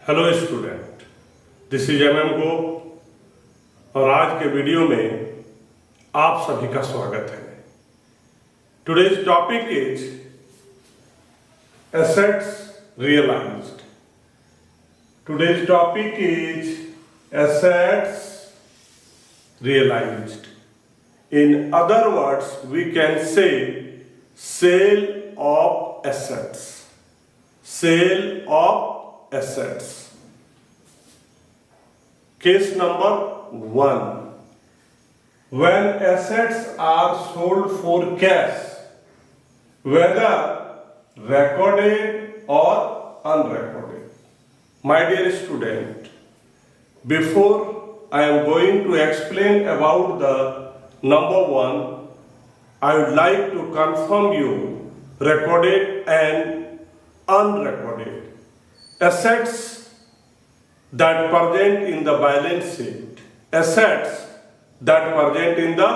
Hello student, this is एम को और आज के वीडियो में आप सभी का स्वागत है। Today's topic is assets realized. Today's topic is assets realized. In other words we can say sale of assets. Sale of assets. Case number 1. When assets are sold for cash, whether recorded or unrecorded. My dear student, before I am going to explain about the number 1, I would like to confirm you recorded and unrecorded assets that present in the balance sheet. Assets that present in the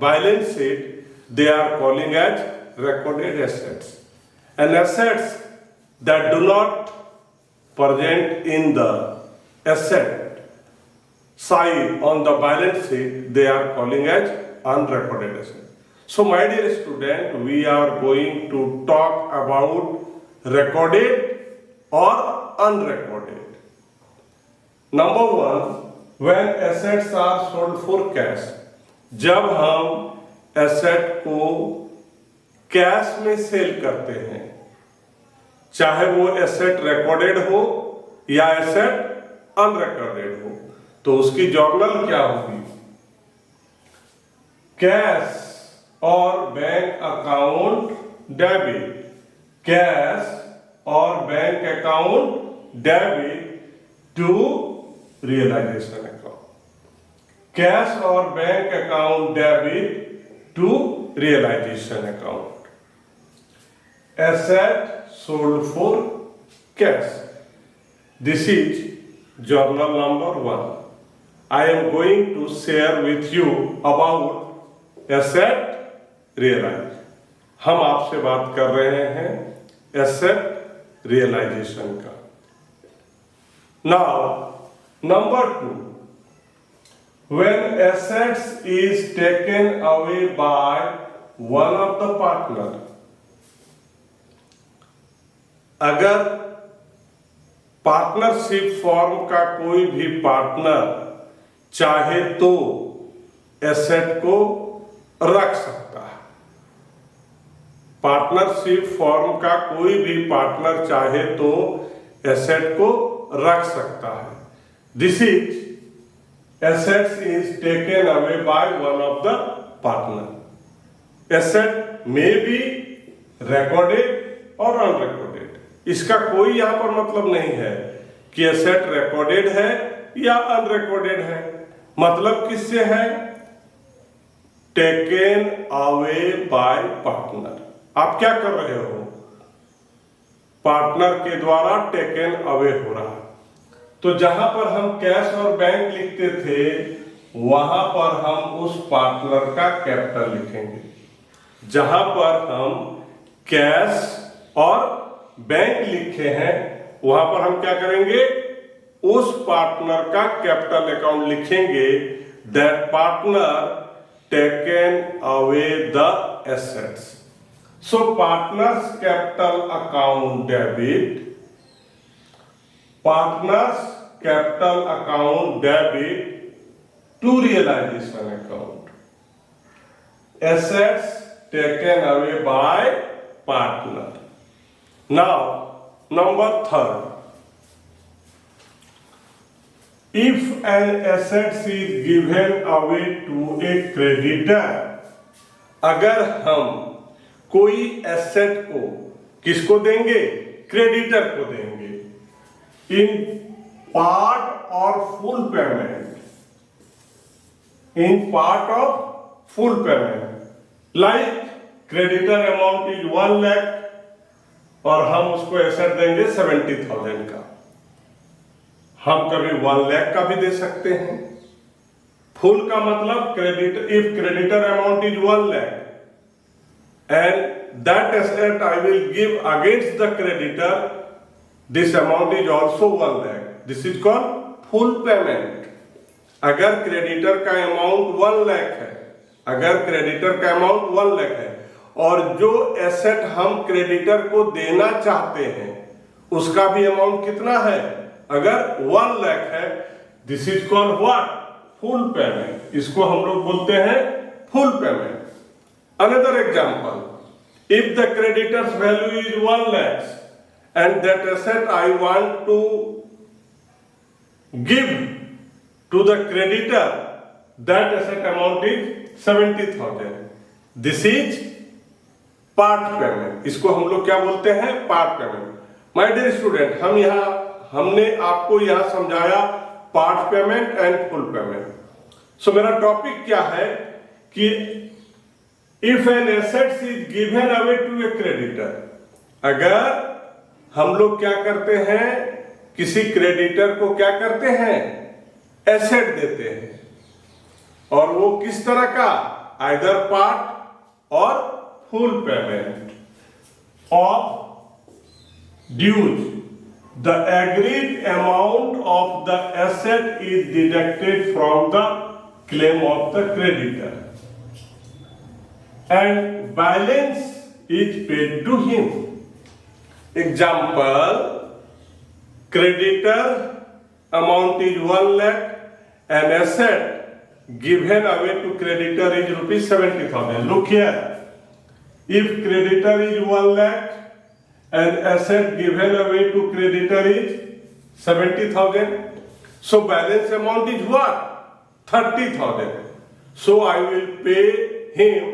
balance sheet, they are calling as recorded assets. And assets that do not present in the asset side on the balance sheet, they are calling as unrecorded assets. So my dear student, we are going to talk about recorded or unrecorded. Number 1, when assets are sold for cash, जब हम asset को cash में cell करते हैं, चाहे वो asset recorded हो या एसेट अनरिकॉर्डेड हो, तो उसकी जर्नल क्या होगी? कैश और बैंक अकाउंट डेबिट। कैश और bank account debit to realisation account. Cash और bank account debit to realisation account. Asset sold for cash. This is journal number 1. I am going to share with you about asset realise. हम आपसे बात कर रहे हैं asset realization का। Now, number 2, when assets is taken away by one of the partner, अगर partnership form का कोई भी पार्टनर चाहे तो एसेट को रख सकता है। पार्टनरशिप फॉर्म का कोई भी पार्टनर चाहे तो एसेट को रख सकता है। This is assets is taken away by one of the partner. Asset may be recorded और अनरिकॉर्डेड। इसका कोई यहां पर मतलब नहीं है कि एसेट रिकॉर्डेड है या अनरिकॉर्डेड है। मतलब किससे है? Taken away by partner. आप क्या कर रहे हो? पार्टनर के द्वारा टेकन अवे हो रहा है। तो जहां पर हम कैश और बैंक लिखते थे, वहां पर हम उस पार्टनर का कैपिटल लिखेंगे। जहां पर हम कैश और बैंक लिखे हैं, वहां पर हम क्या करेंगे? उस पार्टनर का कैपिटल अकाउंट लिखेंगे। That partner taken away the assets. So partners capital account debit, partners capital account debit to realization account. Assets taken away by partner. Now, number 3. If an asset is given away to a creditor, अगर हम कोई asset को किसको देंगे? Creditor को देंगे। In part और full payment. In part of full payment. Like creditor amount is 1 lakh और हम उसको एसेट देंगे 70,000 का। हम कभी 1 लाख का भी दे सकते हैं। फुल का मतलब creditor, if creditor amount is 1 lakh and that asset I will give against the creditor, this amount is also 1 lakh. This is called full payment. अगर क्रेडिटर का अमाउंट 1 लाख है, अगर क्रेडिटर का अमाउंट 1 लाख है और जो एसेट हम क्रेडिटर को देना चाहते हैं उसका भी अमाउंट कितना है, अगर 1 लाख है, this is called what, full payment. इसको हम लोग बोलते हैं full payment. Another example, if the creditor's value is 1 lakh and that asset I want to give to the creditor, that asset amount is 70,000. This is part payment. इसको हम लोग क्या बोलते हैं, part payment. My dear student, हमने आपको यहाँ समझाया part payment and full payment. So मेरा टॉपिक क्या है कि If an asset is given away to a creditor, अगर हम लोग क्या करते हैं, किसी क्रेडिटर को क्या करते हैं, एसेट देते हैं, और वो किस तरह का, आइदर पार्ट और full payment of dues, the agreed amount of the asset is deducted from the claim of the creditor and balance is paid to him. Example, creditor amount is 1 lakh and asset given away to creditor is rupees 70,000. Look here, if creditor is 1 lakh and asset given away to creditor is 70,000, so balance amount is what, 30,000. So I will pay him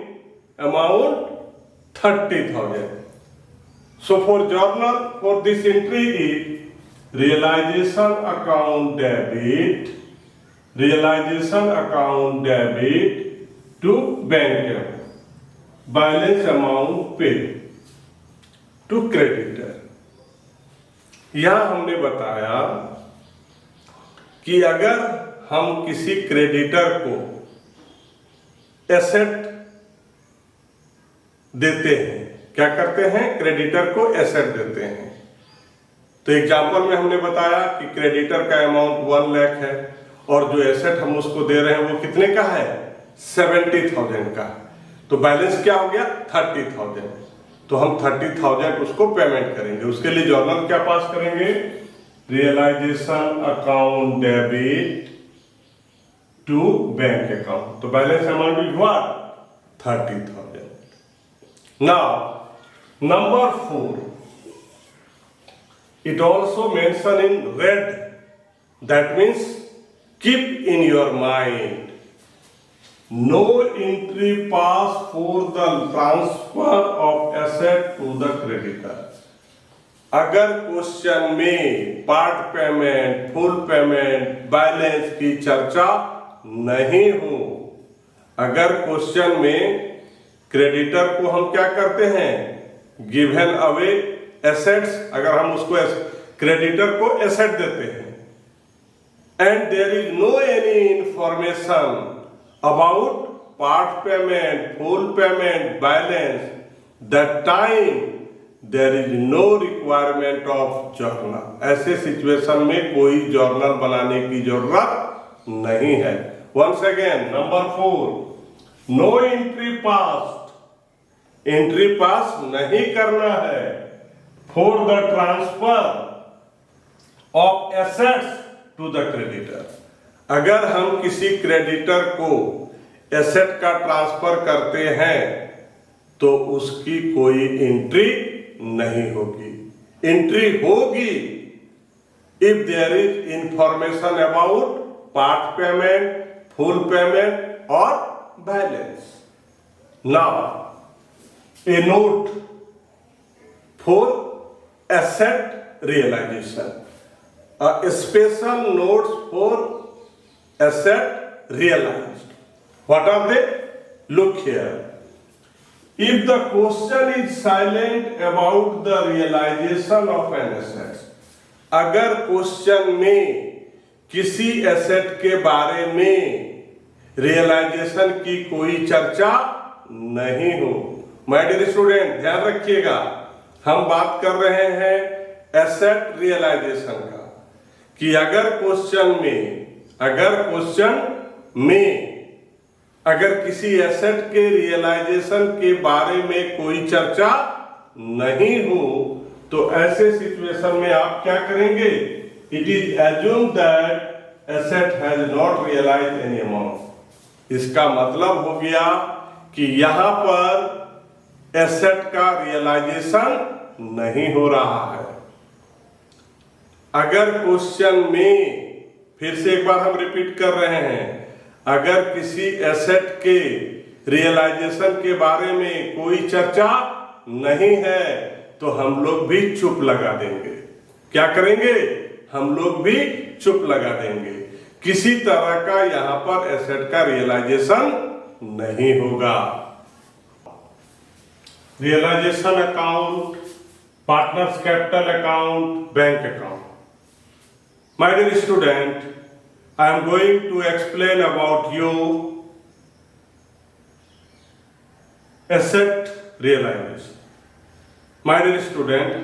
amount 30,000. So for journal, for this entry is realization account debit, realization account debit to bank account, balance amount paid to creditor. यहां हमने बताया कि अगर हम किसी creditor को asset देते हैं, क्या करते हैं, क्रेडिटर को एसेट देते हैं। तो एग्जांपल में हमने बताया कि क्रेडिटर का अमाउंट 1 लाख है और जो एसेट हम उसको दे रहे हैं वो कितने का है, 70,000 का। तो बैलेंस क्या हो गया, 30,000। तो हम 30,000 उसको पेमेंट करेंगे। उसके लिए जर्नल क्या पास करेंगे, realisation account debit to bank account. तो balance amount is what, 30,000। Now, number 4, it also mentioned in red. That means keep in your mind, no entry pass for the transfer of asset to the creditor. अगर question में part payment, full payment, balance की चर्चा नहीं हो, अगर question में creditor को हम क्या करते हैं, गिवन अवे एसेट्स, अगर हम उसको क्रेडिटर को एसेट देते हैं, and there is no any information about part payment, full payment, balance, that time there is no requirement of journal. ऐसे सिचुएशन में कोई जर्नल बनाने की जरूरत नहीं है। Once again, number 4, no entry pass, entry pass नहीं करना है for the transfer of assets to the creditor. अगर हम किसी क्रेडिटर को एसेट का ट्रांसफर करते हैं तो उसकी कोई एंट्री नहीं होगी। एंट्री होगी if there is information about part payment, full payment और balance. Now a note for asset realization, a special notes for asset realized. What are they? Look here. If the question is silent about the realization of an asset, अगर question में किसी asset के बारे में realisation की कोई चर्चा नहीं हो, माय डियर स्टूडेंट ध्यान रखिएगा, हम बात कर रहे हैं एसेट रियलाइजेशन का, कि अगर क्वेश्चन में अगर किसी एसेट के रियलाइजेशन के बारे में कोई चर्चा नहीं हो तो ऐसे सिचुएशन में आप क्या करेंगे? It is assume that asset has not realize any amount. इसका मतलब हो गया कि यहां पर एसेट का रियलाइजेशन नहीं हो रहा है। अगर क्वेश्चन में, फिर से एक बार हम रिपीट कर रहे हैं, अगर किसी एसेट के रियलाइजेशन के बारे में कोई चर्चा नहीं है तो हम लोग भी चुप लगा देंगे। क्या करेंगे? हम लोग भी चुप लगा देंगे। किसी तरह का यहां पर एसेट का रियलाइजेशन नहीं होगा। Realization account, partners capital account, bank account. My dear student, I am going to explain about you asset realization. My dear student,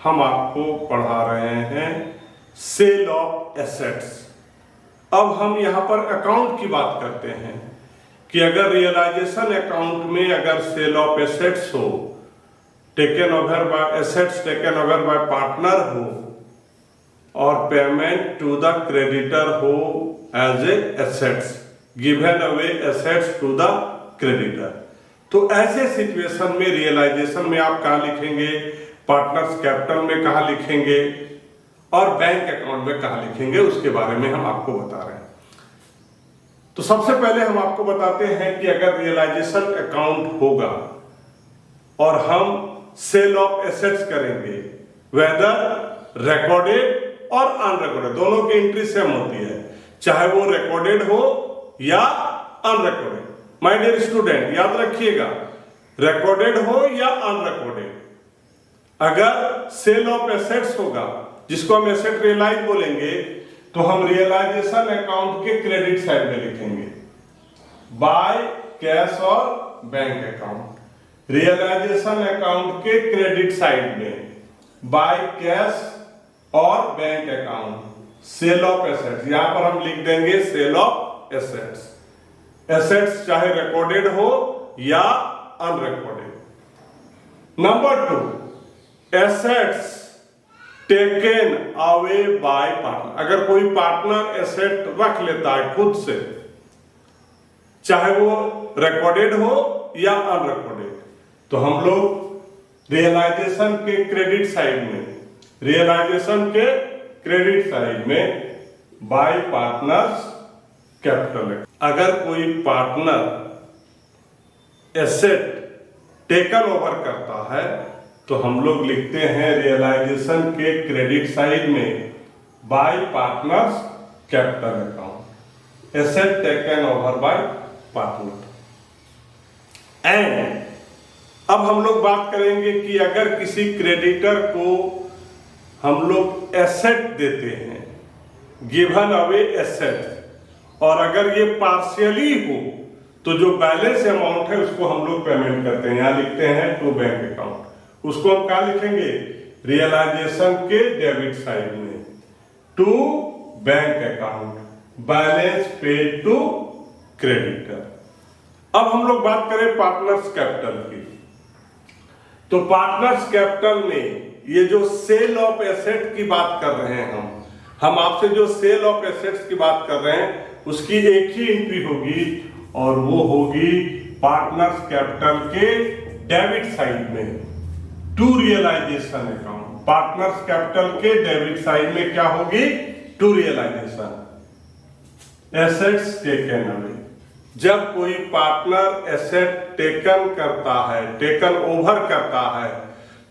हम आपको पढ़ा रहे हैं सेल ऑफ एसेट्स। अब हम यहाँ पर अकाउंट की बात करते हैं कि अगर रियलाइजेशन अकाउंट में अगर सेल ऑफ एसेट्स हो, taken over by assets taken over by partner हो और पेमेंट टू द क्रेडिटर हो as a assets, given away assets to the creditor, तो ऐसे सिचुएशन में रियलाइजेशन में आप कहाँ लिखेंगे? पार्टनर्स कैपिटल में कहाँ लिखेंगे और बैंक अकाउंट में कहाँ लिखेंगे, उसके बारे में हम आपको बता रहे हैं। तो सबसे पहले हम आपको बताते हैं कि अगर रियलाइजेशन अकाउंट होगा और हम सेल ऑफ एसेट्स करेंगे, वेदर रिकॉर्डेड और अनरिकॉर्डेड, दोनों की एंट्री सेम होती है, चाहे वो रिकॉर्डेड हो या अनरिकॉर्डेड। माय डियर स्टूडेंट, याद रखिएगा, रिकॉर्डेड हो या अनरिकॉर्डेड, अगर सेल ऑफ एसेट्स होगा जिसको हम एसेट रियलाइज बोलेंगे तो हम रियलाइजेशन अकाउंट के क्रेडिट साइड में लिखेंगे बाय कैश और बैंक अकाउंट। रियलाइजेशन अकाउंट के क्रेडिट साइड में बाय कैश और bank account cell of assets, यहां पर हम लिख देंगे सेल ऑफ एसेट्स। एसेट्स चाहे रिकॉर्डेड हो या unrecorded. Number 2, assets taken away by partner. अगर कोई पार्टनर एसेट रख लेता है खुद से, चाहे वो रिकॉर्डेड हो या अनरिकॉर्डेड, तो हम लोग रियलाइजेशन के क्रेडिट साइड में, रियलाइजेशन के क्रेडिट साइड में बाय पार्टनर्स कैपिटल। अगर कोई पार्टनर एसेट टेकन ओवर करता है तो हम लोग लिखते हैं रियलाइजेशन के क्रेडिट साइड में bye partners capital account, asset taken over by partner. And अब हम लोग बात करेंगे कि अगर किसी क्रेडिटर को हम लोग एसेट देते हैं, गिवन अवे एसेट, और अगर ये पार्शियली हो तो जो बैलेंस अमाउंट है उसको हम लोग पेमेंट करते हैं, यहां लिखते हैं टू बैंक अकाउंट। उसको हम क्या लिखेंगे? रियलाइजेशन के डेबिट साइड में to bank account, balance paid to creditor. अब हम लोग बात करें पार्टनर्स कैपिटल की, तो पार्टनर्स कैपिटल में ये जो सेल ऑफ एसेट की बात कर रहे हैं, हम आपसे जो सेल ऑफ एसेट्स की बात कर रहे हैं उसकी एक ही एंट्री होगी और वो होगी पार्टनर्स कैपिटल के डेबिट साइड में to realisation account. Partners capital के डेबिट साइड में क्या होगी? To realization assets taken away. जब कोई पार्टनर एसेट टेकन करता है, टेकन ओवर करता है,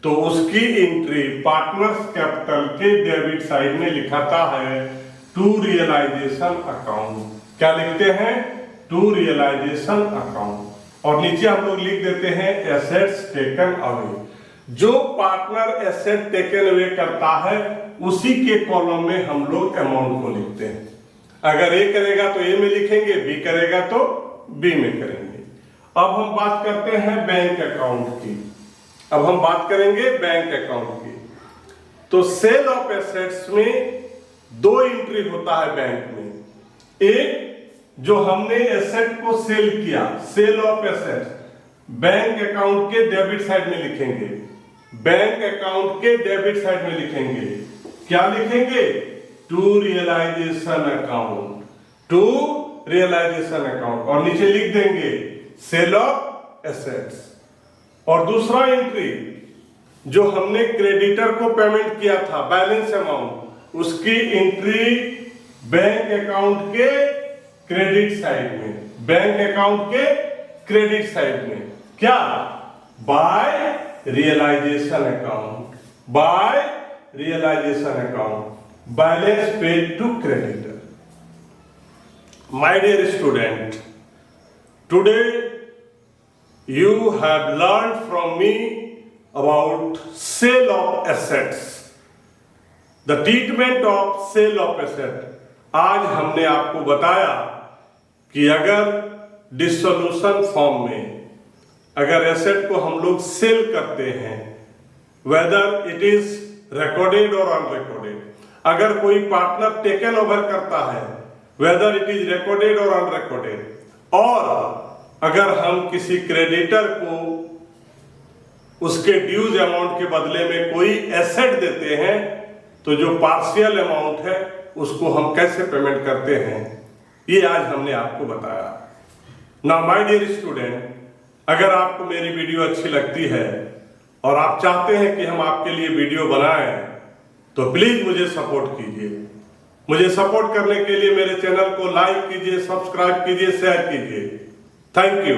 तो उसकी एंट्री पार्टनर्स कैपिटल के डेबिट साइड में लिखाता है टू रियलाइजेशन अकाउंट। क्या लिखते हैं? To realisation account. और नीचे हम लोग लिख देते हैं एसेट्स टेकन अवे। जो पार्टनर एसेट टेकन अवे करता है उसी के कॉलम में हम लोग अमाउंट को लिखते हैं। अगर ए करेगा तो ए में लिखेंगे, बी करेगा तो बी में करेंगे। अब हम बात करते हैं बैंक अकाउंट की। अब हम बात करेंगे बैंक अकाउंट की। तो सेल ऑफ एसेट्स में दो एंट्री होता है बैंक में। एक जो हमने एसेट को सेल किया, sale of asset, bank account के डेबिट साइड में लिखेंगे, बैंक अकाउंट के डेबिट साइड में लिखेंगे। क्या लिखेंगे? To realisation account, to realisation account, और नीचे लिख देंगे सेल ऑफ एसेट्स। और दूसरा एंट्री जो हमने क्रेडिटर को पेमेंट किया था बैलेंस अमाउंट, उसकी एंट्री बैंक अकाउंट के क्रेडिट साइड में, बैंक अकाउंट के क्रेडिट साइड में। क्या? By realization account, by realization account, balance paid to creditor. My dear student, today you have learned from me about sale of assets, the treatment of sale of asset। आज हमने आपको बताया कि अगर dissolution form में अगर asset को हम लोग सेल करते हैं, वेदर इट इज रिकॉर्डेड और अनरिकॉर्डेड, अगर कोई पार्टनर टेकन ओवर करता है, वेदर इट इज रिकॉर्डेड और अनरिकॉर्डेड, और अगर हम किसी क्रेडिटर को उसके ड्यूज अमाउंट के बदले में कोई एसेट देते हैं, तो जो पार्शियल अमाउंट है उसको हम कैसे पेमेंट करते हैं, ये आज हमने आपको बताया। नाउ माय डियर स्टूडेंट, अगर आपको मेरी वीडियो अच्छी लगती है और आप चाहते हैं कि हम आपके लिए वीडियो बनाएं, तो प्लीज मुझे सपोर्ट कीजिए। मुझे सपोर्ट करने के लिए मेरे चैनल को लाइक कीजिए, सब्सक्राइब कीजिए, शेयर कीजिए। Thank you.